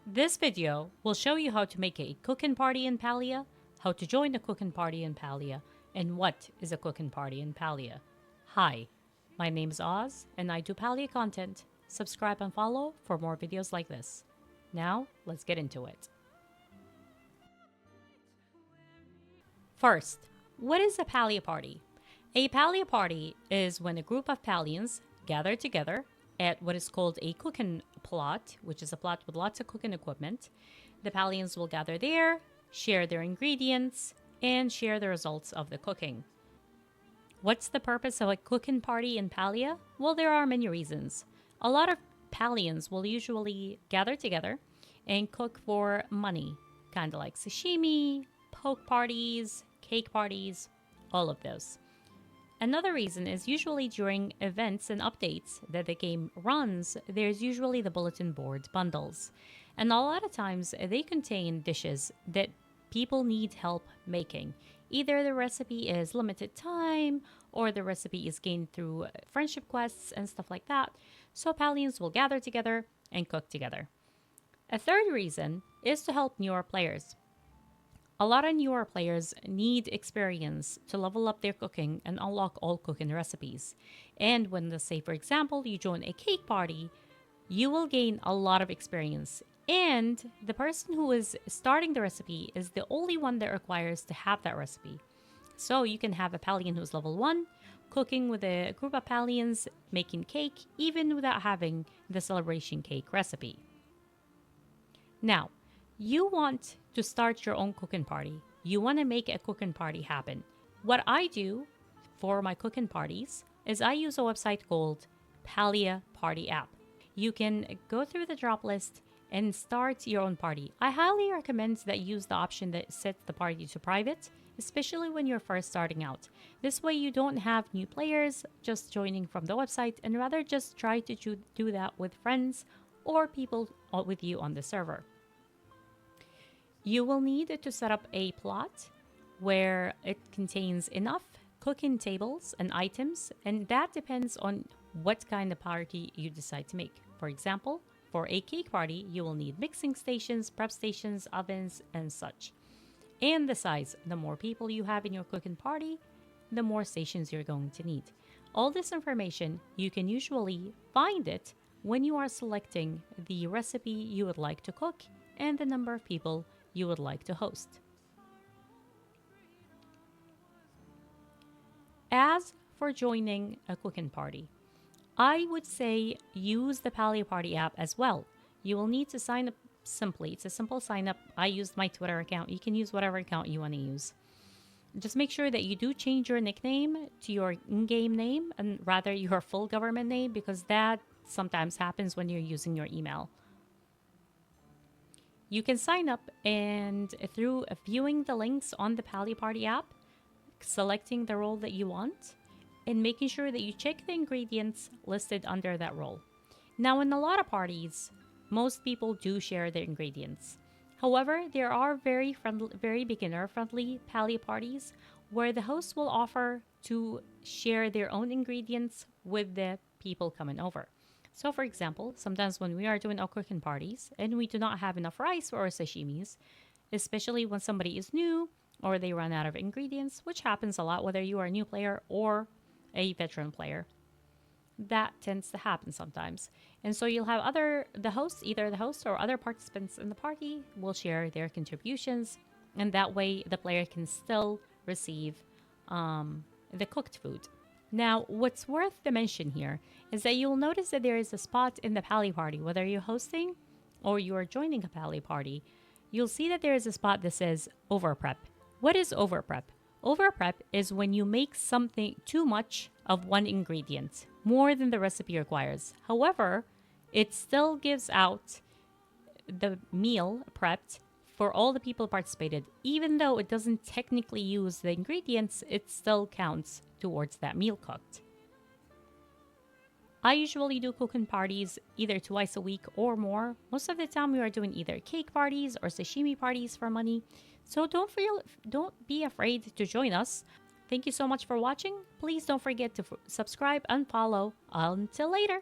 This video will show you how to make a cooking party in Palia, how to join a cooking party in Palia, and what is a cooking party in Palia. Hi, my name is Oz, and I do Palia content. Subscribe and follow for more videos like this. Now, let's get into it. First, what is a Palia party? A Palia party is when a group of Palians gather together at what is called a cooking plot, which is a plot with lots of cooking equipment. The Palians will gather there, share their ingredients, and share the results of the cooking. What's the purpose of a cooking party in Palia? Well, there are many reasons. A lot of Palians will usually gather together and cook for money, kind of like sashimi, poke parties, cake parties, all of those. Another reason is usually during events and updates that the game runs, there's usually the bulletin board bundles. And a lot of times they contain dishes that people need help making. Either the recipe is limited time or the recipe is gained through friendship quests and stuff like that. So Palians will gather together and cook together. A third reason is to help newer players. A lot of newer players need experience to level up their cooking and unlock all cooking recipes. And when, let's say, for example, you join a cake party, you will gain a lot of experience. And the person who is starting the recipe is the only one that requires to have that recipe. So you can have a Palian who's level 1, cooking with a group of Palians, making cake, even without having the celebration cake recipe. Now, you want to start your own cooking party. You want to make a cooking party happen. What I do for my cooking parties is I use a website called Palia Party App. You can go through the drop list and start your own party. I highly recommend that you use the option that sets the party to private, especially when you're first starting out. This way you don't have new players just joining from the website, and rather just try to do that with friends or people with you on the server. You will need to set up a plot where it contains enough cooking tables and items, and that depends on what kind of party you decide to make. For example, for a cake party, you will need mixing stations, prep stations, ovens, and such. And the size, the more people you have in your cooking party, the more stations you're going to need. All this information, you can usually find it when you are selecting the recipe you would like to cook and the number of people you would like to host. As for joining a cooking party, I would say use the Palia Party app as well. You will need to sign up simply. It's a simple sign up. I used my Twitter account. You can use whatever account you want to use. Just make sure that you do change your nickname to your in-game name and rather your full government name, because that sometimes happens when you're using your email. You can sign up and through viewing the links on the Palia Party app, selecting the role that you want, and making sure that you check the ingredients listed under that role. Now, in a lot of parties, most people do share their ingredients. However, there are very beginner-friendly Palia parties where the host will offer to share their own ingredients with the people coming over. So for example, sometimes when we are doing our cooking parties and we do not have enough rice for our sashimis, especially when somebody is new or they run out of ingredients, which happens a lot whether you are a new player or a veteran player. That tends to happen sometimes. And so you'll have either the host or other participants in the party will share their contributions, and that way the player can still receive the cooked food. Now, what's worth the mention here is that you'll notice that there is a spot in the Palia party, whether you're hosting or you are joining a Palia party, you'll see that there is a spot that says overprep. What is overprep? Overprep is when you make something too much of one ingredient, more than the recipe requires. However, it still gives out the meal prepped for all the people participated. Even though it doesn't technically use the ingredients, it still counts towards that meal cooked. I usually do cooking parties either twice a week or more. Most of the time we are doing either cake parties or sashimi parties for money. So don't be afraid to join us. Thank you so much for watching. Please don't forget to subscribe and follow. Until later.